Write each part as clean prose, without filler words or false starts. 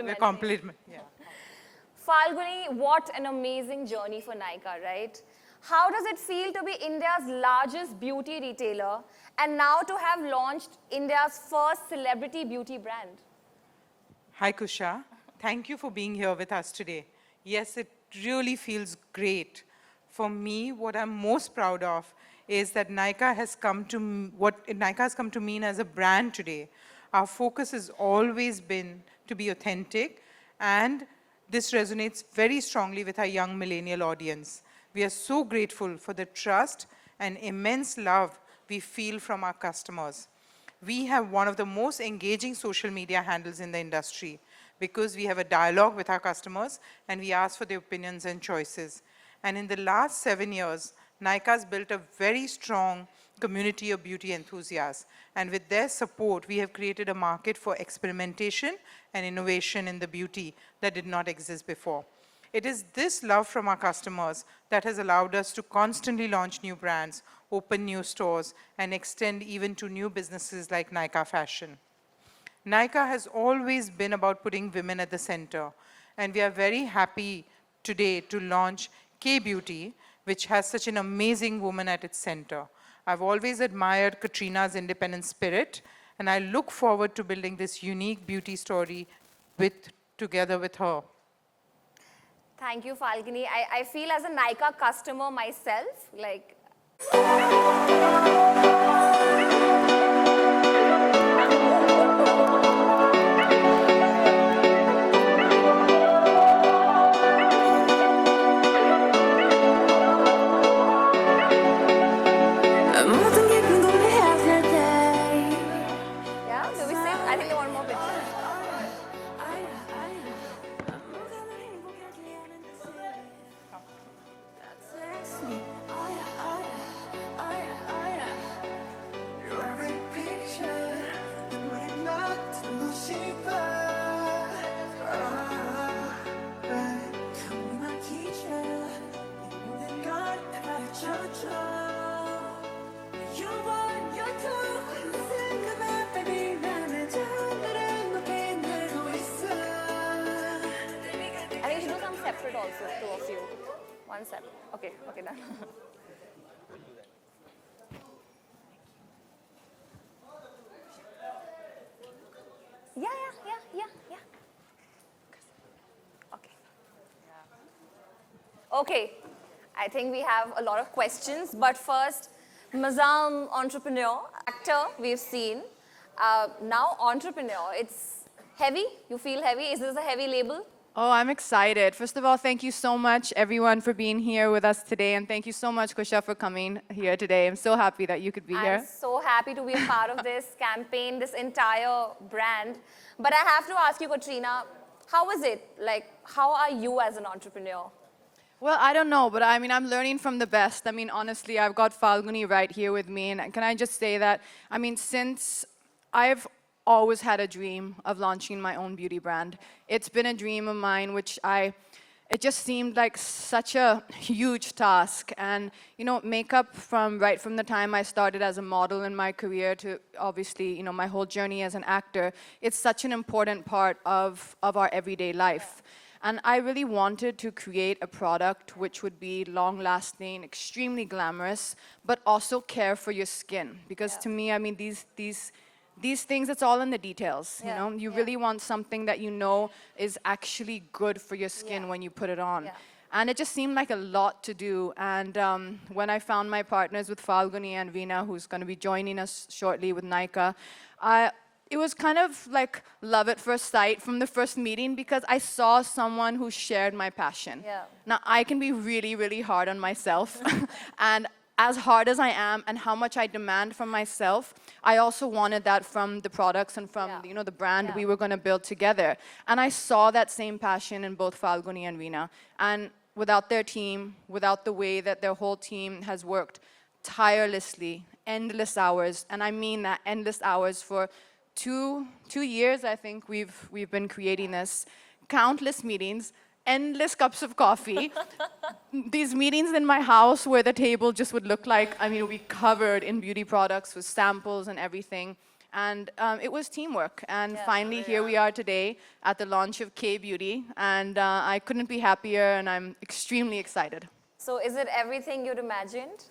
complimenting. Compliment, yeah. Falguni, what an amazing journey for Nykaa, right? How does it feel to be India's largest beauty retailer and now to have launched India's first celebrity beauty brand? Hi, Kusha. Thank you for being here with us today. Yes, it really feels great. For me, what I'm most proud of is that Nykaa has come to mean as a brand today. Our focus has always been to be authentic, and this resonates very strongly with our young millennial audience. We are so grateful for the trust and immense love we feel from our customers. We have one of the most engaging social media handles in the industry because we have a dialogue with our customers and we ask for their opinions and choices. And in the last 7 years, Nykaa's built a very strong community of beauty enthusiasts. And with their support, we have created a market for experimentation and innovation in the beauty that did not exist before. It is this love from our customers that has allowed us to constantly launch new brands, open new stores, and extend even to new businesses like Nykaa Fashion. Nykaa has always been about putting women at the center, and we are very happy today to launch K-Beauty, which has such an amazing woman at its center. I've always admired Katrina's independent spirit, and I look forward to building this unique beauty story together with her. Thank you, Falguni. I feel as a Nykaa customer myself, like... Yeah, do we sing? I think they want more pictures. Separate also, two of you. One separate. Okay, okay, done. Yeah. Okay. Okay, I think we have a lot of questions, but first, Mazam, entrepreneur, actor, we've seen. Now entrepreneur, it's heavy? You feel heavy? Is this a heavy label? Oh, I'm excited. First of all, thank you so much, everyone, for being here with us today. And thank you so much, Kusha, for coming here today. I'm so happy that you could be here. I'm so happy to be a part of this campaign, this entire brand. But I have to ask you, Katrina, how is it? Like, how are you as an entrepreneur? Well, I don't know, but I mean, I'm learning from the best. I mean, honestly, I've got Falguni right here with me. And can I just say that, I mean, since I've always had a dream of launching my own beauty brand. It's been a dream of mine, it just seemed like such a huge task. And, you know, makeup right from the time I started as a model in my career to obviously, you know, my whole journey as an actor, it's such an important part of our everyday life. And I really wanted to create a product which would be long-lasting, extremely glamorous, but also care for your skin. Because to me, I mean, these things, it's all in the details, you know? You really want something that you know is actually good for your skin when you put it on. And it just seemed like a lot to do. And when I found my partners with Falguni and Veena, who's going to be joining us shortly with Nykaa, it was kind of like love at first sight from the first meeting because I saw someone who shared my passion. Now, I can be really, really hard on myself. And as hard as I am and how much I demand from myself, I also wanted that from the products and from you know, the brand we were going to build together. And I saw that same passion in both Falguni and Veena. And without their team, without the way that their whole team has worked tirelessly, endless hours, and I mean that, endless hours for two years, I think we've been creating this, countless meetings, endless cups of coffee. These meetings in my house where the table just would look like, I mean, we covered in beauty products with samples and everything. And it was teamwork. And Yeah. finally, here we are today at the launch of K-Beauty. And I couldn't be happier, and I'm extremely excited. So is it everything you'd imagined?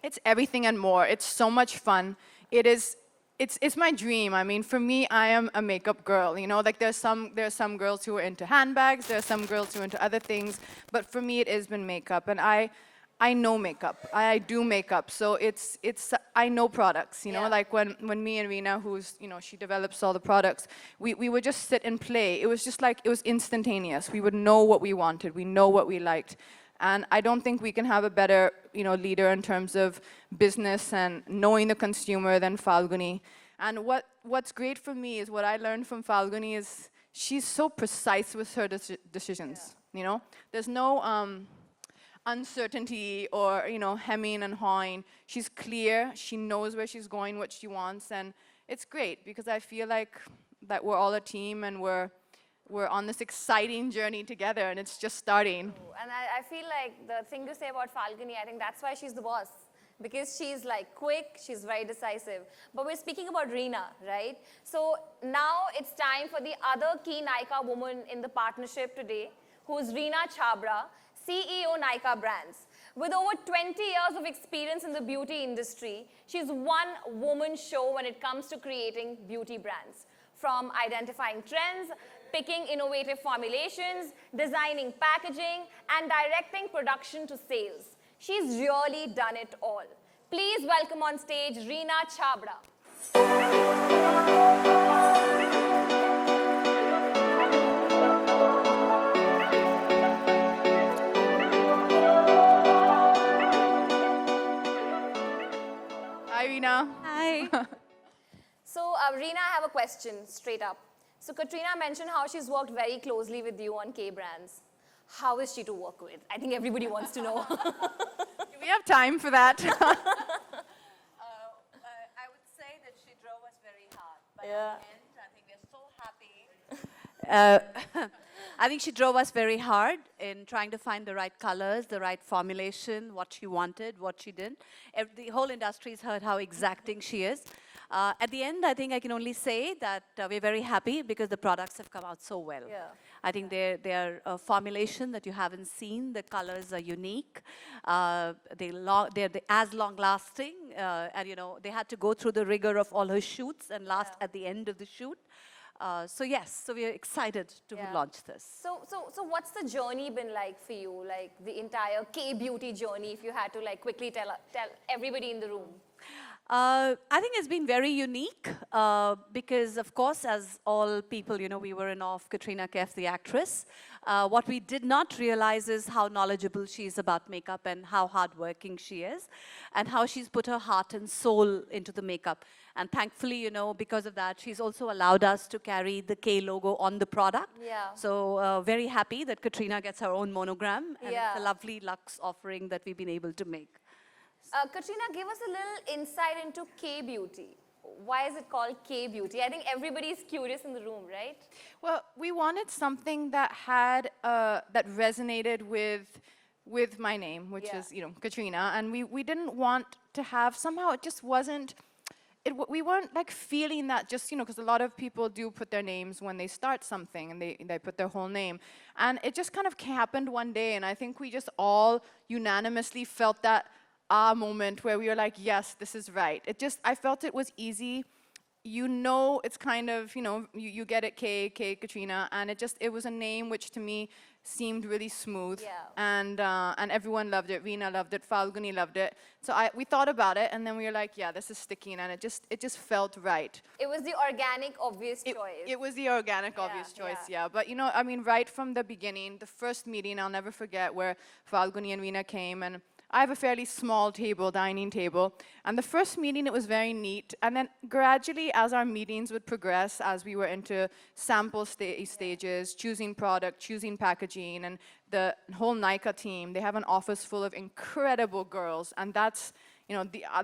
It's everything and more. It's so much fun. It's my dream. I mean, for me, I am a makeup girl. You know, like there's some girls who are into handbags. There are some girls who are into other things. But for me, it has been makeup, and I know makeup. I do makeup, so I know products. You know, Yeah. like when me and Reena, she develops all the products, we would just sit and play. It was just like it was instantaneous. We would know what we wanted. We know what we liked. And I don't think we can have a better, leader in terms of business and knowing the consumer than Falguni. And what's great for me is what I learned from Falguni is she's so precise with her decisions. You know, there's no uncertainty or hemming and hawing. She's clear. She knows where she's going, what she wants, and it's great because I feel like that we're all a team and we're on this exciting journey together, and it's just starting. And I feel like the thing to say about Falguni, I think that's why she's the boss. Because she's like quick, she's very decisive. But we're speaking about Reena, right? So now it's time for the other key Nykaa woman in the partnership today, who's Reena Chhabra, CEO Nykaa Brands. With over 20 years of experience in the beauty industry, she's one woman show when it comes to creating beauty brands. From identifying trends, picking innovative formulations, designing packaging, and directing production to sales. She's really done it all. Please welcome on stage Reena Chhabra. Hi, Reena. Hi. So, Reena, I have a question straight up. So, Katrina mentioned how she's worked very closely with you on K-Brands. How is she to work with? I think everybody wants to know. Do we have time for that? I would say that she drove us very hard. But at the end, I think we're so happy. I think she drove us very hard in trying to find the right colors, the right formulation, what she wanted, what she didn't. The whole industry's heard how exacting she is. At the end, I think I can only say that we're very happy because the products have come out so well. Yeah. I think they're a formulation that you haven't seen. The colors are unique. They're as long-lasting. And, they had to go through the rigor of all her shoots and last at the end of the shoot. So we're excited to launch this. So what's the journey been like for you? Like the entire K-beauty journey, if you had to like quickly tell everybody in the room. I think it's been very unique because, of course, as all people, we were in awe of Katrina Kaif, the actress. What we did not realize is how knowledgeable she is about makeup and how hardworking she is and how she's put her heart and soul into the makeup. And thankfully, because of that, she's also allowed us to carry the K logo on the product. Yeah. So very happy that Katrina gets her own monogram. And Yeah. it's a lovely luxe offering that we've been able to make. Katrina, give us a little insight into K-beauty. Why is it called K-beauty? I think everybody is curious in the room, right? Well, we wanted something that had that resonated with my name, which is Katrina, and we didn't want to have somehow it just wasn't. We weren't like feeling that just because a lot of people do put their names when they start something and they put their whole name, and it just kind of happened one day, and I think we just all unanimously felt that moment where we were like, yes, this is right. I felt it was easy. It's kind of, you get it, K, Katrina, and it was a name which to me seemed really smooth. Yeah. And everyone loved it. Reena loved it. Falguni loved it. So we thought about it, and then we were like, yeah, this is sticking, and it just felt right. It was the organic, obvious choice. It was the organic, obvious choice, yeah. But right from the beginning, the first meeting, I'll never forget, where Falguni and Reena came, and I have a fairly small dining table, and the first meeting, it was very neat, and then gradually, as our meetings would progress, as we were into sample stages, choosing product, choosing packaging, and the whole Nykaa team, they have an office full of incredible girls, and that's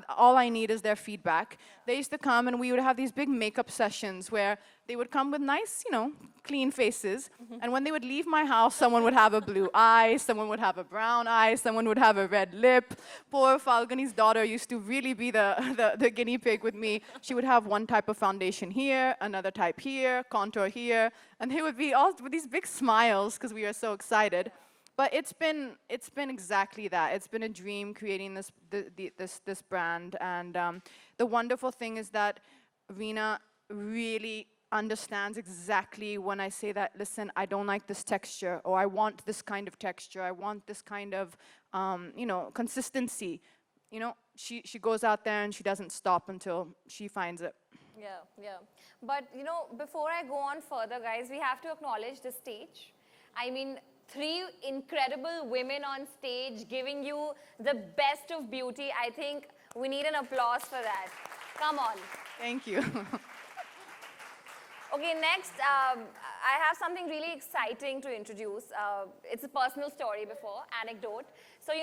all I need is their feedback. They used to come and we would have these big makeup sessions where they would come with nice, clean faces. And when they would leave my house, someone would have a blue eye, someone would have a brown eye, someone would have a red lip. Poor Falguni's daughter used to really be the guinea pig with me. She would have one type of foundation here, another type here, contour here, and they would be all with these big smiles because we were so excited. But it's been exactly that. It's been a dream creating this brand, and the wonderful thing is that Reena really understands exactly when I say that, listen, I don't like this texture, or I want this kind of texture, I want this kind of, consistency. She goes out there and she doesn't stop until she finds it. Yeah. But, before I go on further, guys, we have to acknowledge the stage. I mean, 3 incredible women on stage giving you the best of beauty. I think we need an applause for that. Come on. Thank you. Okay, next, I have something really exciting to introduce. It's a personal story before, anecdote. So,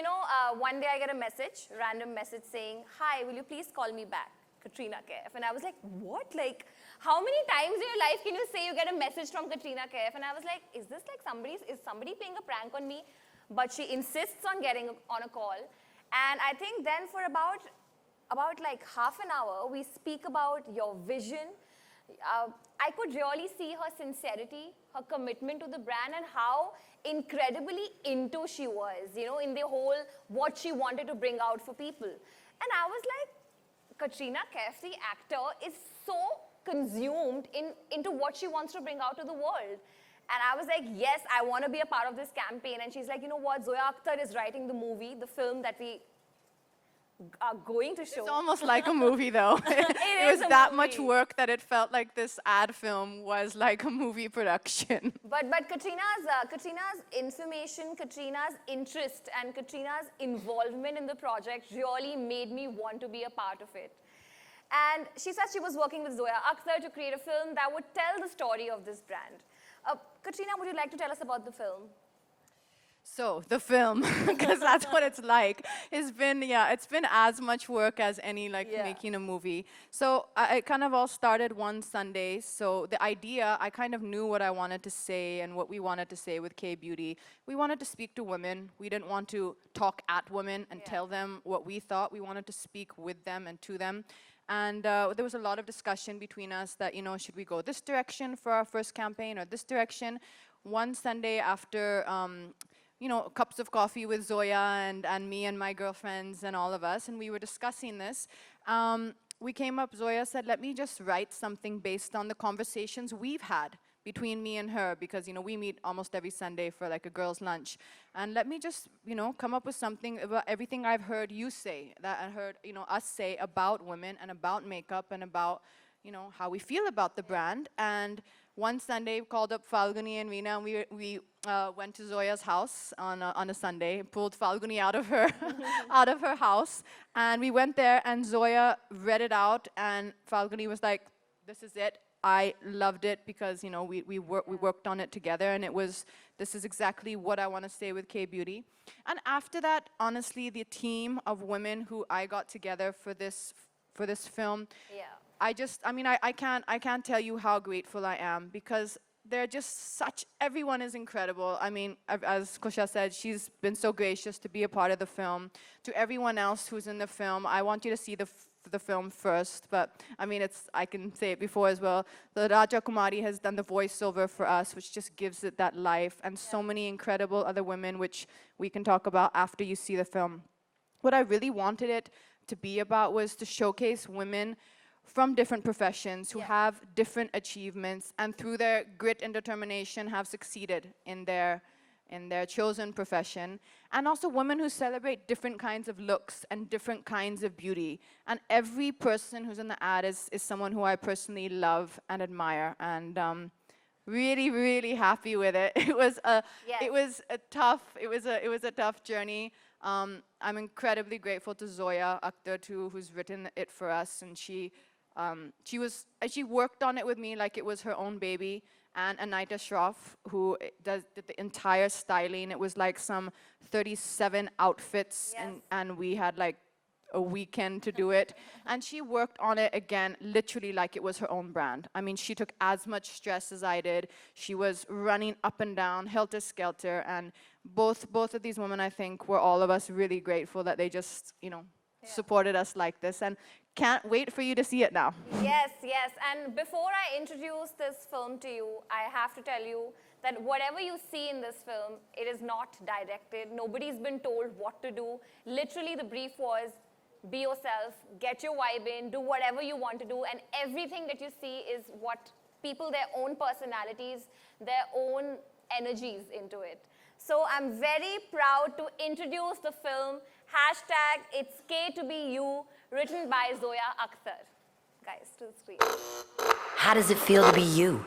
one day I get a message, random message saying, "Hi, will you please call me back? Katrina Kaif." And I was like, what? Like, how many times in your life can you say you get a message from Katrina Kaif? And I was like, is this like is somebody playing a prank on me? But she insists on getting on a call. And I think then for about like half an hour, we speak about your vision. I could really see her sincerity, her commitment to the brand, and how incredibly into she was, in the whole, what she wanted to bring out for people. And I was like, Katrina Kaif, the actor, is so consumed into what she wants to bring out to the world. And I was like, yes, I want to be a part of this campaign. And she's like, you know what, Zoya Akhtar is writing the movie, the film that we are going to show. It's almost like a movie, though. It was that much work that it felt like this ad film was like a movie production. But Katrina's information, Katrina's interest, and Katrina's involvement in the project really made me want to be a part of it. And she said she was working with Zoya Akhtar to create a film that would tell the story of this brand. Katrina, would you like to tell us about the film? So, the film, because that's what it's like. It's been as much work as any making a movie. So, it kind of all started one Sunday. So, the idea, I kind of knew what I wanted to say and what we wanted to say with K-Beauty. We wanted to speak to women. We didn't want to talk at women and tell them what we thought. We wanted to speak with them and to them. And there was a lot of discussion between us that, should we go this direction for our first campaign or this direction? One Sunday after, cups of coffee with Zoya and me and my girlfriends and all of us, and we were discussing this, we came up, Zoya said, let me just write something based on the conversations we've had between me and her, because, we meet almost every Sunday for like a girls' lunch. And let me just, come up with something about everything I've heard you say, that I heard, us say about women and about makeup and about, how we feel about the brand. And one Sunday, we called up Falguni and Reena, and we went to Zoya's house on a Sunday, pulled Falguni out of her house, and we went there, and Zoya read it out, and Falguni was like, this is it. I loved it because, we worked on it together, and this is exactly what I want to say with K-Beauty. And after that, honestly, the team of women who I got together for this film, I can't tell you how grateful I am, because they're just everyone is incredible. I mean, as Kusha said, she's been so gracious to be a part of the film. To everyone else who's in the film, I want you to see the film first, but I can say it before as well. The Raja Kumari has done the voiceover for us, which just gives it that life, and so many incredible other women, which we can talk about after you see the film. What I really wanted it to be about was to showcase women from different professions who have different achievements, and through their grit and determination have succeeded in their chosen profession, and also women who celebrate different kinds of looks and different kinds of beauty. And every person who's in the ad is someone who I personally love and admire, and really, really happy with it. It was a tough journey. I'm incredibly grateful to Zoya Akhtar too, who's written it for us, and she worked on it with me like it was her own baby. And Anita Shroff, who did the entire styling. It was like some 37 outfits, and we had like a weekend to do it. And she worked on it again, literally like it was her own brand. I mean, she took as much stress as I did. She was running up and down, helter-skelter, and both of these women, I think, were all of us really grateful that they just, supported us like this. And can't wait for you to see it now. Yes, yes. And before I introduce this film to you, I have to tell you that whatever you see in this film, it is not directed. Nobody's been told what to do. Literally, the brief was, be yourself, get your vibe in, do whatever you want to do, and everything that you see is what people, their own personalities, their own energies into it. So I'm very proud to introduce the film, #It's K to Be You, written by Zoya Akhtar. Guys, to the screen. How does it feel to be you?